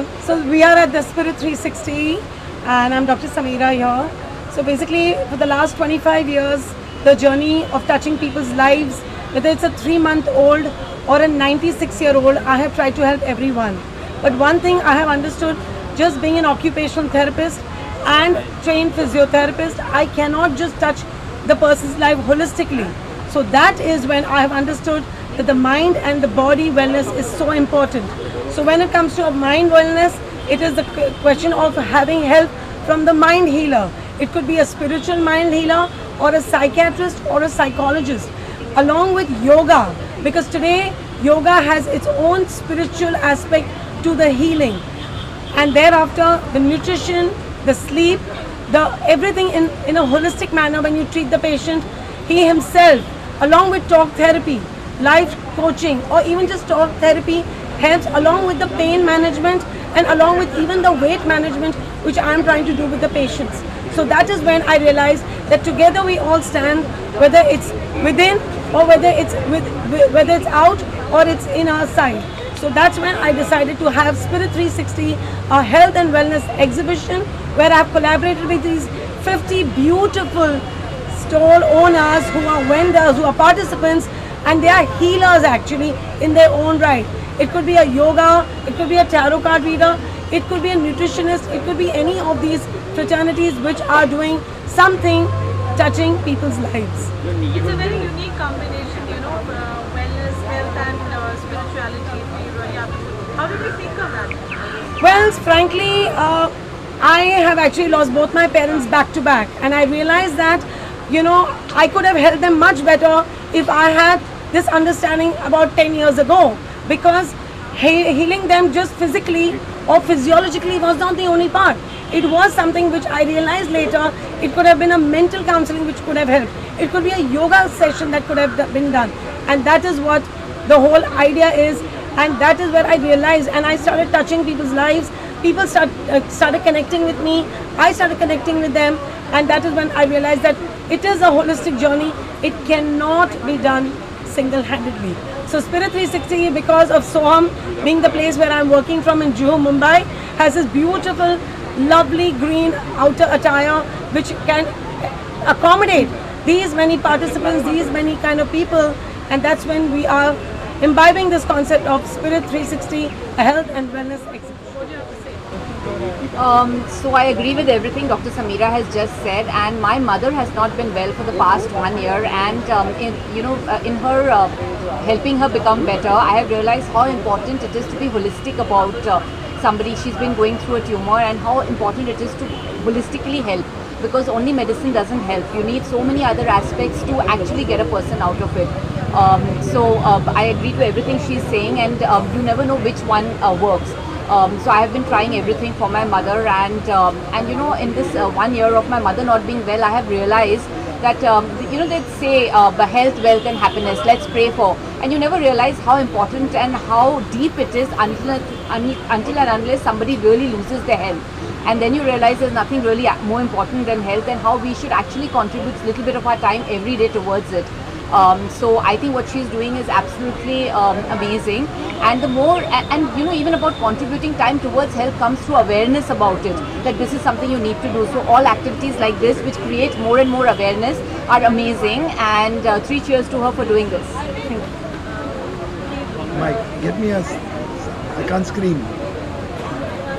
So we are at the Spirit 360 and I'm Dr. Sameera here. So basically for the last 25 years, the journey of touching people's lives, whether it's a 3-month-old or a 96-year-old, I have tried to help everyone. But one thing I have understood, just being an occupational therapist and trained physiotherapist, I cannot just touch the person's life holistically. So that is when I have understood that the mind and the body wellness is so important. So when it comes to mind wellness, it is the question of having help from the mind healer. It could be a spiritual mind healer or a psychiatrist or a psychologist, along with yoga, because today yoga has its own spiritual aspect to the healing. And thereafter, the nutrition, the sleep, the everything in a holistic manner when you treat the patient. He himself, along with talk therapy, life coaching, or even just talk therapy, helps along with the pain management and along with even the weight management, which I am trying to do with the patients. So that is when I realized that together we all stand, whether it's within or whether it's out or it's in our side. So that's when I decided to have Spirit 360, a health and wellness exhibition, where I have collaborated with these 50 beautiful stall owners who are vendors, who are participants, and they are healers actually in their own right. It could be a yoga, it could be a tarot card reader, it could be a nutritionist, it could be any of these fraternities which are doing something touching people's lives. It's a very unique combination, wellness, health and spirituality. How did you think of that? Well, frankly, I have actually lost both my parents back to back, and I realized that, I could have helped them much better if I had this understanding about 10 years ago, because healing them just physically or physiologically was not the only part. It was something which I realized later. It could have been a mental counseling which could have helped. It could be a yoga session that could have been done, and that is what the whole idea is. And that is where I realized, and I started touching people's lives. People started connecting with me. I started connecting with them, and that is when I realized that it is a holistic journey. It cannot be done single-handedly. So Spirit 360, because of Soham being the place where I'm working from in Juhu Mumbai, has this beautiful, lovely green outer attire which can accommodate these many participants, these many kind of people, and that's when we are imbibing this concept of Spirit 360, a health and wellness exhibition. What do you have to say? So I agree with everything Dr. Sameera has just said, and my mother has not been well for the past 1 year, and in her helping her become better, I have realized how important it is to be holistic about somebody. She's been going through a tumor, and how important it is to holistically help, because only medicine doesn't help. You need so many other aspects to actually get a person out of it. So I agree to everything she's saying, and you never know which one works. So I have been trying everything for my mother, and in this 1 year of my mother not being well, I have realized that they say health, wealth and happiness, let's pray for, and you never realize how important and how deep it is until and unless somebody really loses their health. And then you realize there's nothing really more important than health, and how we should actually contribute a little bit of our time every day towards it. So I think what she's doing is absolutely amazing, and the more and even about contributing time towards health comes through awareness about it, that this is something you need to do. So all activities like this which create more and more awareness are amazing, and 3 cheers to her for doing this. Mike, get me I can't scream.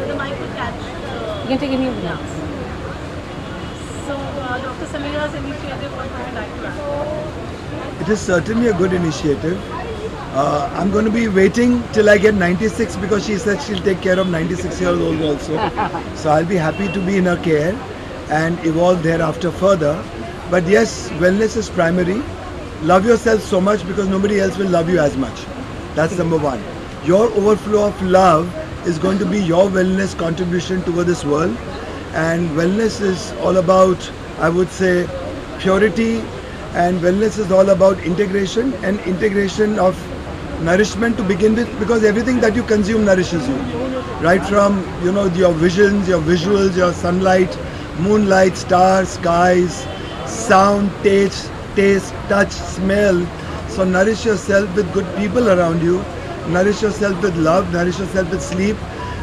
The mic will catch. You can take any of them. So Dr. Sameera's initiative, what would you like to add? It is certainly a good initiative. I'm going to be waiting till I get 96, because she said she'll take care of 96-year-old also. So I'll be happy to be in her care and evolve thereafter further. But yes, wellness is primary. Love yourself so much, because nobody else will love you as much. That's number one. Your overflow of love is going to be your wellness contribution toward this world. And wellness is all about, I would say, purity, and wellness is all about integration, and integration of nourishment to begin with, because everything that you consume nourishes you, right from your visions, your visuals, your sunlight, moonlight, stars, skies, sound, taste, touch, smell. So nourish yourself with good people around you, nourish yourself with love, nourish yourself with sleep,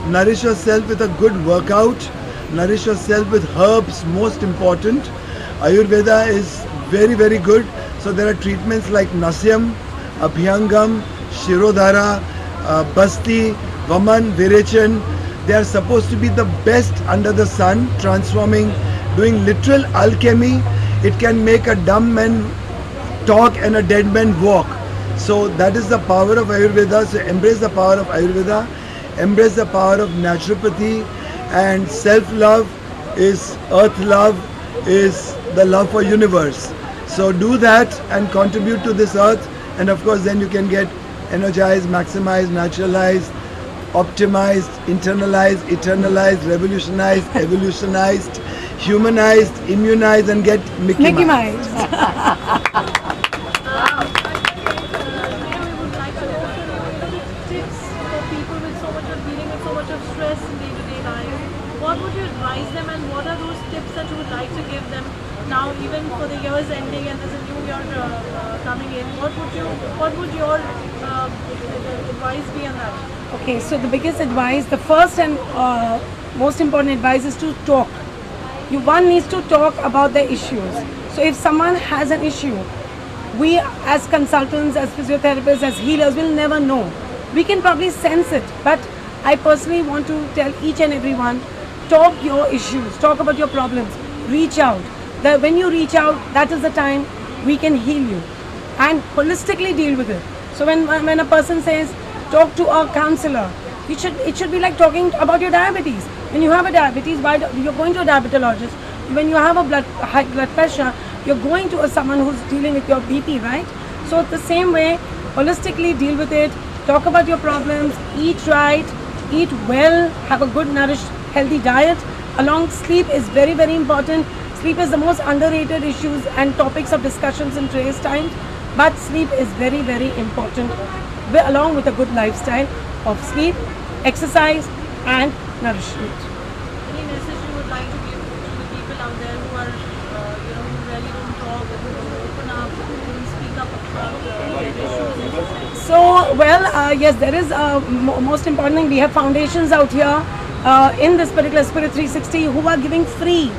nourish yourself with a good workout, nourish yourself with herbs, most important. Ayurveda is very, very good. So there are treatments like Nasyam, Abhyangam, Shirodhara, Basti, Vaman, Virechan. They are supposed to be the best under the sun, transforming, doing literal alchemy. It can make a dumb man talk and a dead man walk. So that is the power of Ayurveda. So embrace the power of Ayurveda, embrace the power of naturopathy, and self-love is earth love, is the love for universe. So do that and contribute to this earth, and of course then you can get energized, maximized, naturalized, optimized, internalized, eternalized, revolutionized, evolutionized, humanized, immunized, and get Mickey Mouse. We would like to also know, tips for people with so much of dealing with so much of stress in day-to-day life. What would you advise them, and what are those tips that you would like to give them now, even for the year's ending and there's a new year coming in? What would your advice be on that? Okay, so the biggest advice, the first and most important advice is to talk. One needs to talk about the issues. So if someone has an issue, we as consultants, as physiotherapists, as healers will never know. We can probably sense it, but I personally want to tell each and everyone, talk your issues, talk about your problems, reach out. When you reach out, that is the time we can heal you and holistically deal with it. So when a person says, talk to a counselor, it should be like talking about your diabetes. When you have a diabetes, you're going to a diabetologist. When you have a high blood pressure, you're going to someone who's dealing with your BP, right? So the same way, holistically deal with it, talk about your problems, eat right, eat well, have a good nourished, healthy diet. Along sleep is very, very important. Sleep is the most underrated issues and topics of discussions in today's time, but sleep is very, very important, along with a good lifestyle of sleep, exercise and nourishment. Any message you would like to give to the people out there who are, who really don't talk, who don't open up, who don't speak up about their issues? So, yes, there is most important thing. We have foundations out here in this particular Spirit 360 who are giving free,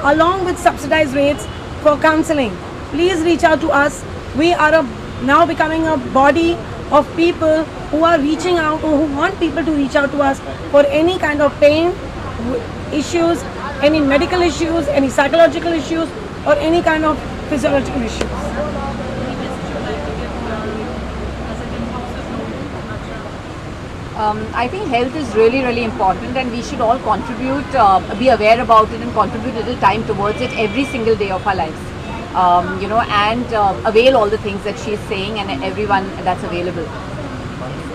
along with subsidized rates for counseling. Please reach out to us. We are now becoming a body of people who are reaching out, or who want people to reach out to us for any kind of pain issues, any medical issues, any psychological issues, or any kind of physiological issues. Any message you would like to give as a Archana? I think health is really, really important, and we should all contribute, be aware about it and contribute a little time towards it every single day of our lives. And avail all the things that she is saying and everyone that's available.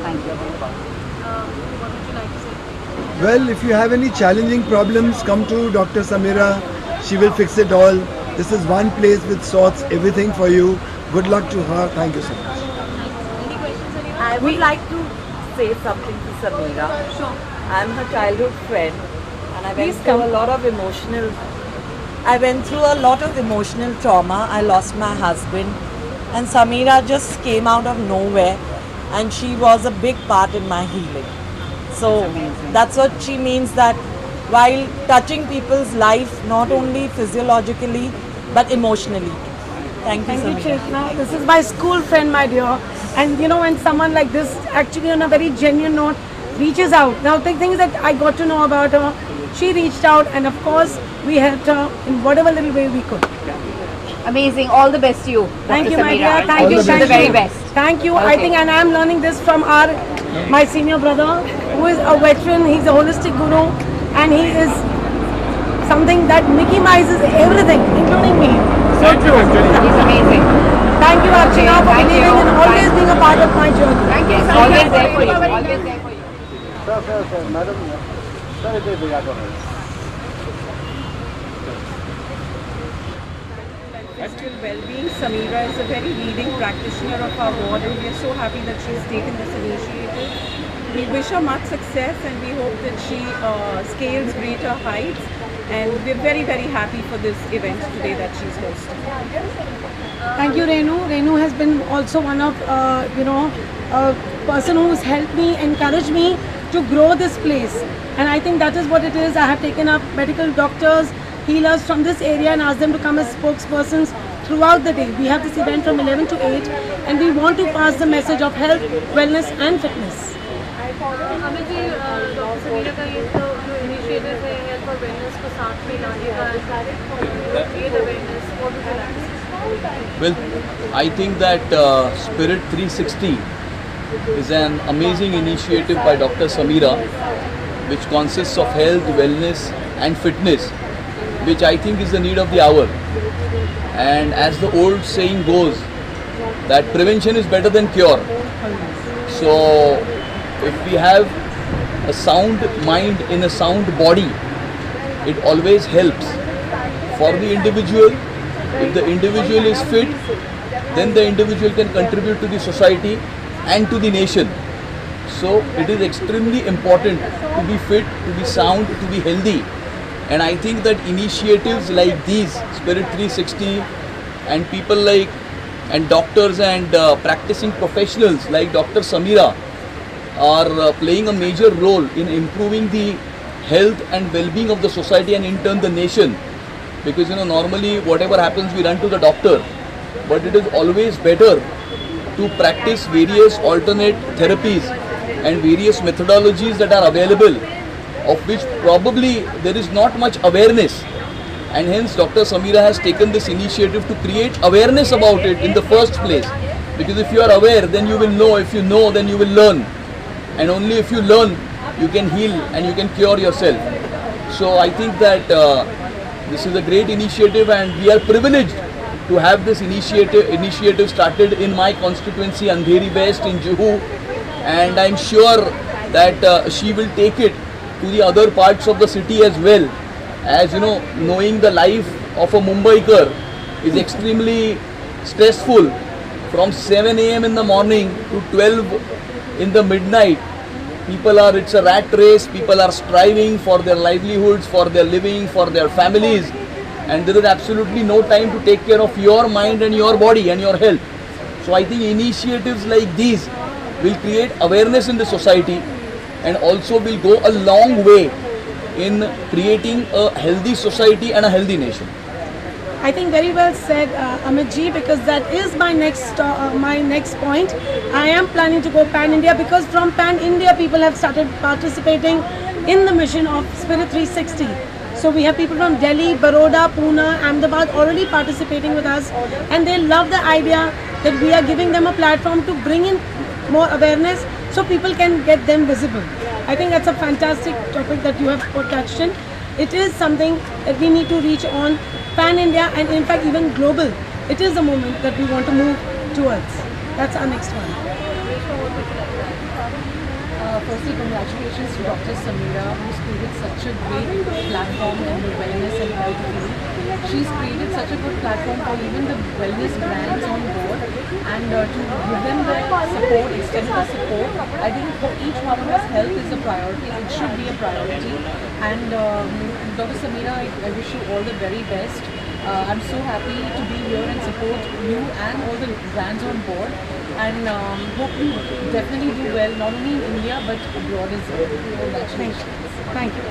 Thank you. What would you like to say? Well, if you have any challenging problems, come to Dr. Sameera. She will fix it all. This is one place which sorts everything for you. Good luck to her. Thank you so much. Any questions, anyone? I would like to say something to Sameera. Sure. I'm her childhood friend, and I went Please through come. a lot of emotional trauma. I lost my husband, and Sameera just came out of nowhere, and she was a big part in my healing. So that's what she means, that while touching people's life, not only physiologically but emotionally. Thank you, Thank you, Sameera. Chetna. This is my school friend, my dear. And when someone like this, actually on a very genuine note, reaches out. Now, the things that I got to know about her, she reached out, and of course, we helped her in whatever little way we could. Amazing. All the best to you, Thank Dr. you, my Sameera. dear. Thank All you. the Wish you the very best. Thank you. I Okay. think, and I'm learning this from my senior brother, who is a veteran. He's a holistic guru, and he is something that Mickey Mises everything, including me. So true. He's amazing. Thank you, Archana, for Thank you. believing and always Bye. being a part of my journey. Thank you. Always there for you. Always there for you. Physical well-being. Sameera is a very leading practitioner of our ward, and we are so happy that she has taken this initiative. We wish her much success, and we hope that she scales greater heights. And we're very, very happy for this event today that she's hosting. Thank you, Renu. Renu has been also one of, a person who's helped me, encouraged me to grow this place. And I think that is what it is. I have taken up medical doctors, healers from this area and asked them to come as spokespersons throughout the day. We have this event from 11 to 8 and we want to pass the message of health, wellness and fitness. Amit ji, doctor Samira का ये तो जो initiative है health और wellness को साथ में लाने का create awareness, what do you like? Well, I think that Spirit 360 is an amazing initiative by Dr. Sameera, which consists of health, wellness and fitness, which I think is the need of the hour. And as the old saying goes, that prevention is better than cure. So if we have a sound mind in a sound body, it always helps for the individual. If the individual is fit, then the individual can contribute to the society and to the nation. So it is extremely important to be fit, to be sound, to be healthy. And I think that initiatives like these, Spirit 360, and people like, and doctors and practicing professionals like Dr. Sameera are playing a major role in improving the health and well-being of the society and in turn the nation. Because normally whatever happens we run to the doctor, but it is always better to practice various alternate therapies and various methodologies that are available, of which probably there is not much awareness, and hence Dr. Sameera has taken this initiative to create awareness about it in the first place. Because if you are aware, then you will know. If you know, then you will learn, and only if you learn you can heal and you can cure yourself. So I think that this is a great initiative and we are privileged to have this initiative started in my constituency, Andheri West in Juhu, and I'm sure that she will take it to the other parts of the city as well. As knowing the life of a Mumbaikar is extremely stressful. From 7 a.m. in the morning to 12 in the midnight, it's a rat race. People are striving for their livelihoods, for their living, for their families, and there is absolutely no time to take care of your mind and your body and your health. So I think initiatives like these will create awareness in the society and also will go a long way in creating a healthy society and a healthy nation. I think very well said, Amit ji, because that is my next point. I am planning to go pan-India because from pan-India people have started participating in the mission of Spirit 360. So we have people from Delhi, Baroda, Pune, Ahmedabad already participating with us, and they love the idea that we are giving them a platform to bring in more awareness so people can get them visible. I think that's a fantastic topic that you have touched in. It is something that we need to reach on pan-India and in fact even global. It is the moment that we want to move towards. That's our next one. Firstly, congratulations to Dr. Sameera, who's created such a great platform in the wellness and health field. She's created such a good platform for even the wellness brands on board, and to give them the support, extend the support. I think for each one of us, health is a priority. It should be a priority. And Dr. Sameera, I wish you all the very best. I'm so happy to be here and support you and all the brands on board. And hope you definitely do well, not only in India but abroad as well. Congratulations. Thank you.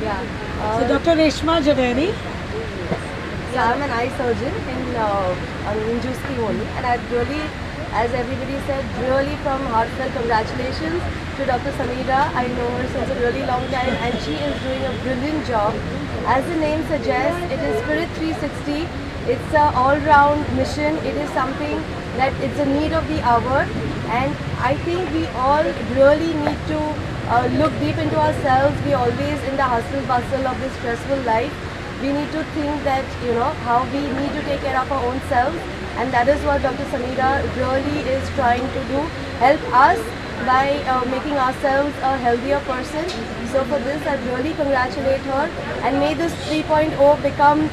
Yeah. So Dr. Reshma Jhaveri. Yeah, I'm an eye surgeon in Juhu only, and I'd really, as everybody said, really from heartfelt congratulations to Dr. Sameera. I know her since a really long time and she is doing a brilliant job. As the name suggests, it is Spirit 360. It's an all-round mission. It is something that it's a need of the hour, and I think we all really need to look deep into ourselves. We always in the hustle bustle of this stressful life. We need to think that, how we need to take care of our own selves, and that is what Dr. Sameera really is trying to do, help us by making ourselves a healthier person. So for this, I really congratulate her, and may this 3.0 become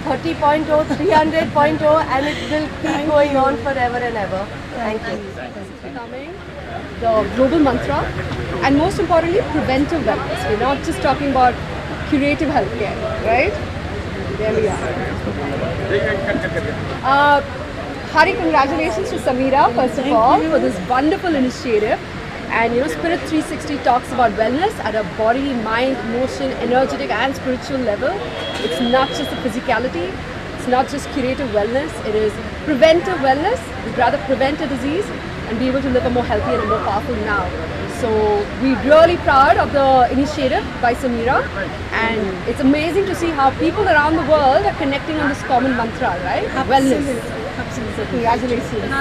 30.0, 300.0, and it will keep going on forever and ever. Thank you. Becoming the global mantra, and most importantly, preventive wellness. We're not just talking about curative healthcare, right? There we are. Hearty congratulations to Sameera, first of all, for this wonderful initiative. And Spirit 360 talks about wellness at a body, mind, emotion, energetic and spiritual level. It's not just the physicality, it's not just curative wellness, it is preventive wellness. We'd rather prevent a disease and be able to live a more healthy and a more powerful now. So we're really proud of the initiative by Sameera, and it's amazing to see how people around the world are connecting on this common mantra, right? Wellness. Absolutely. Congratulations.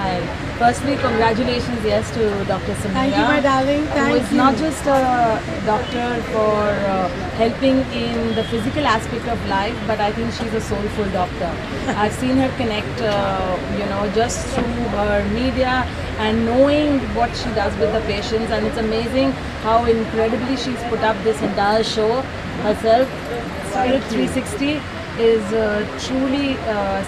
Hi. Firstly, congratulations, yes, to Dr. Sameera. Thank you, my darling. Who Thank is you. not just a doctor for helping in the physical aspect of life, but I think she's a soulful doctor. I've seen her connect, just through her media and knowing what she does with the patients, and it's amazing how incredibly she's put up this entire show herself. Spirit 360 is truly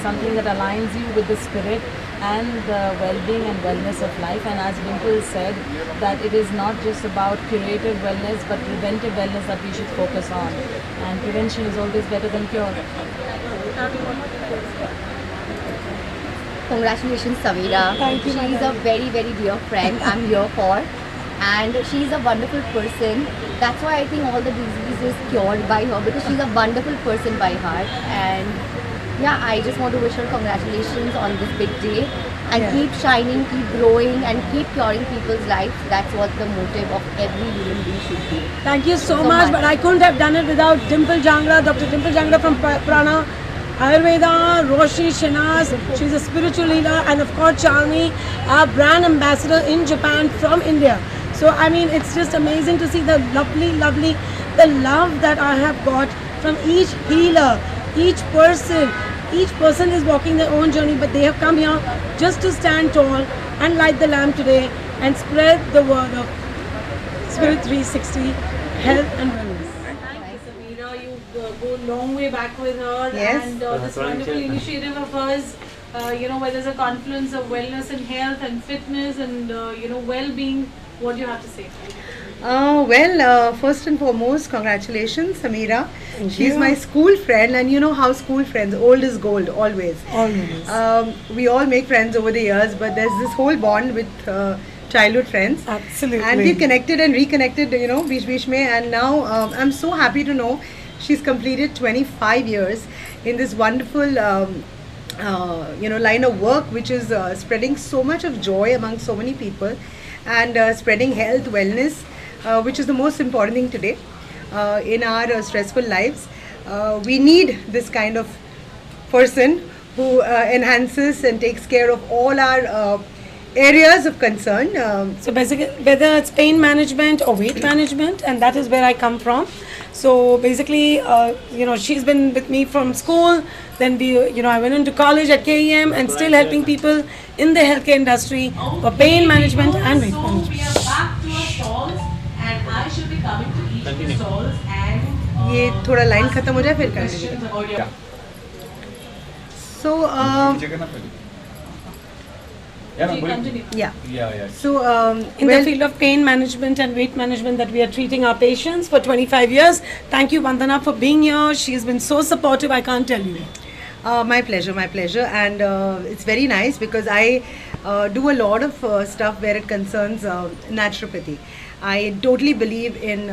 something that aligns you with the spirit and the well-being and wellness of life. And as Dimple said, that it is not just about curative wellness but preventive wellness that we should focus on, and prevention is always better than cure. Congratulations, Sameera. Thank you, She's madam. a very, very dear friend I'm here for. And she's a wonderful person. That's why I think all the disease is cured by her, because she's a wonderful person by heart. And yeah, I just want to wish her congratulations on this big day. And keep shining, keep growing, and keep curing people's lives. That's what the motive of every human being should be. Thank you so much, but I couldn't have done it without Dimple Jangda, Dr. Dimple Jangda from Prana, Ayurveda, Roshani, Shenazz. She's a spiritual leader, and of course Charmi, our brand ambassador in Japan from India. So I mean, it's just amazing to see the lovely, the love that I have got from each healer, each person. Each person is walking their own journey, but they have come here just to stand tall and light the lamp today and spread the word of Spirit 360, health and wellness. Thank you, Sameera. You go a long way back with her, Yes. and this wonderful initiative of hers, where there's a confluence of wellness and health and fitness and well-being. What do you have to say? First and foremost, congratulations, Sameera. She's my school friend, and you know how school friends, old is gold, always. Always. We all make friends over the years, but there's this whole bond with childhood friends. Absolutely. And we connected and reconnected, beech mein, and now I'm so happy to know she's completed 25 years in this wonderful line of work, which is spreading so much of joy among so many people, and spreading health, wellness, which is the most important thing today in our stressful lives. We need this kind of person who enhances and takes care of all our areas of concern. So basically, whether it's pain management or weight management, and that is where I come from. So basically, she's been with me from school. Then I went into college at KEM and still helping people in the healthcare industry for pain management and weight management. We are back to our stalls, and I should be coming to each of the stalls and ये थोड़ा line खत्म हो जाए फिर करेंगे. questions about your. So Continue. yeah. So In the field of pain management and weight management that we are treating our patients for 25 years. Thank you, Vandana, for being here. She has been so supportive, I can't tell you. My pleasure, and it's very nice because I do a lot of stuff where it concerns naturopathy. I totally believe in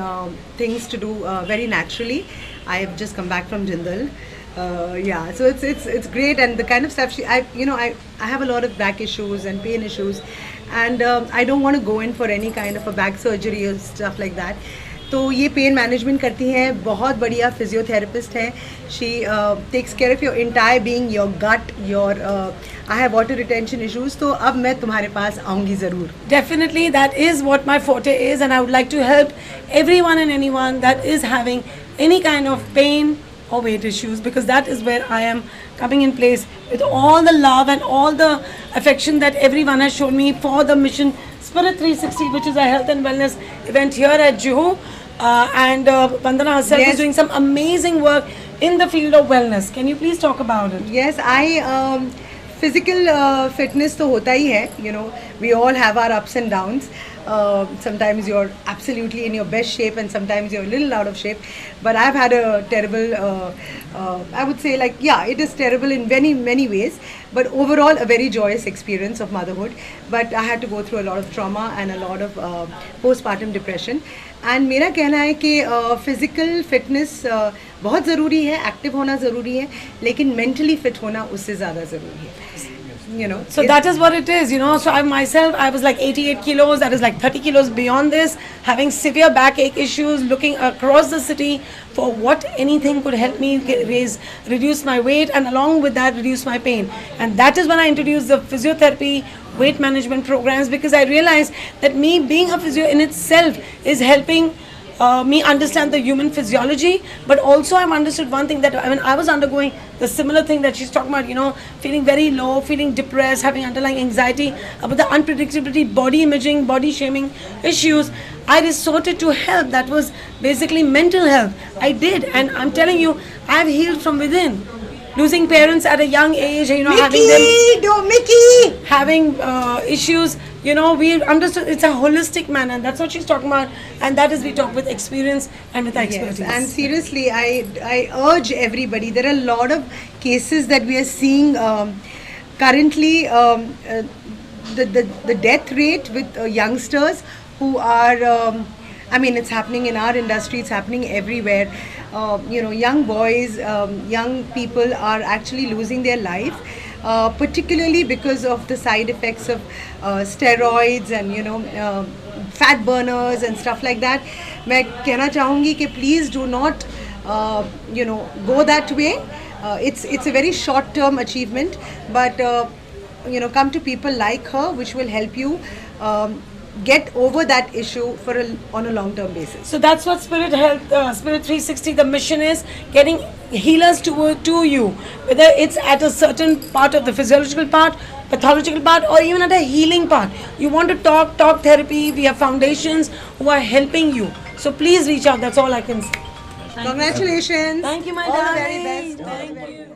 things to do very naturally. I have just come back from Jindal. So it's great, and the kind of stuff I have a lot of back issues and pain issues, and I don't want to go in for any kind of a back surgery or stuff like that. तो ये pain management करती हैं, बहुत बढ़िया physiotherapist हैं. She takes care of your entire being, your gut, your I have water retention issues. तो अब मैं तुम्हारे पास आऊँगी ज़रूर. Definitely, that is what my forte is, and I would like to help everyone and anyone that is having any kind of pain or weight issues, because that is where I am coming in place with all the love and all the affection that everyone has shown me for the mission Spirit 360, which is a health and wellness event here at Juhu. And Vandana herself is doing some amazing work in the field of wellness. Can you please talk about it? Yes, physical fitness तो होता ही है, we all have our ups and downs, Sometimes you're absolutely in your best shape, and sometimes you're a little out of shape. But I've had a terrible, I would say, like, yeah, it is terrible in many, many ways. But overall, a very joyous experience of motherhood. But I had to go through a lot of trauma and a lot of postpartum depression. And मेरा कहना है कि physical fitness बहुत ज़रूरी है, active होना ज़रूरी है, लेकिन मेंटली फिट होना उससे ज़्यादा ज़रूरी है. You know, so that is what it is, you know. So I myself, I was like 88 kilos, that is like 30 kilos beyond this, having severe backache issues, looking across the city for what anything could help me reduce my weight, and along with that reduce my pain. And that is when I introduced the physiotherapy, weight management programs, because I realized that me being a physio in itself is helping me understand the human physiology, but also I've understood one thing, that when I was undergoing the similar thing that she's talking about, you know, feeling very low, feeling depressed, having underlying anxiety about the unpredictability, body imaging, body shaming issues, I resorted to help. That was basically mental health. I did, and I'm telling you, I've healed from within. Losing parents at a young age, you know, having issues, you know, we understood it's a holistic manner, and that's what she's talking about, and that is we talk with experience and with expertise. Yes, and seriously, I urge everybody. There are a lot of cases that we are seeing currently. The death rate with youngsters who are, I mean, it's happening in our industry, it's happening everywhere. You know, young boys, young people are actually losing their life, particularly because of the side effects of steroids and, you know, fat burners and stuff like that. मैं कहना चाहूँगी कि please do not, you know, go that way. It's a very short-term achievement, but you know, come to people like her, which will help you get over that issue on a long-term basis. So that's what Spirit Health, Spirit 360, the mission is, getting healers to you, whether it's at a certain part of the physiological part, pathological part, or even at a healing part. You want to talk therapy, we have foundations who are helping you. So please reach out, that's all I can say. Congratulations. Thank you, my All the darling. very best. Thank you.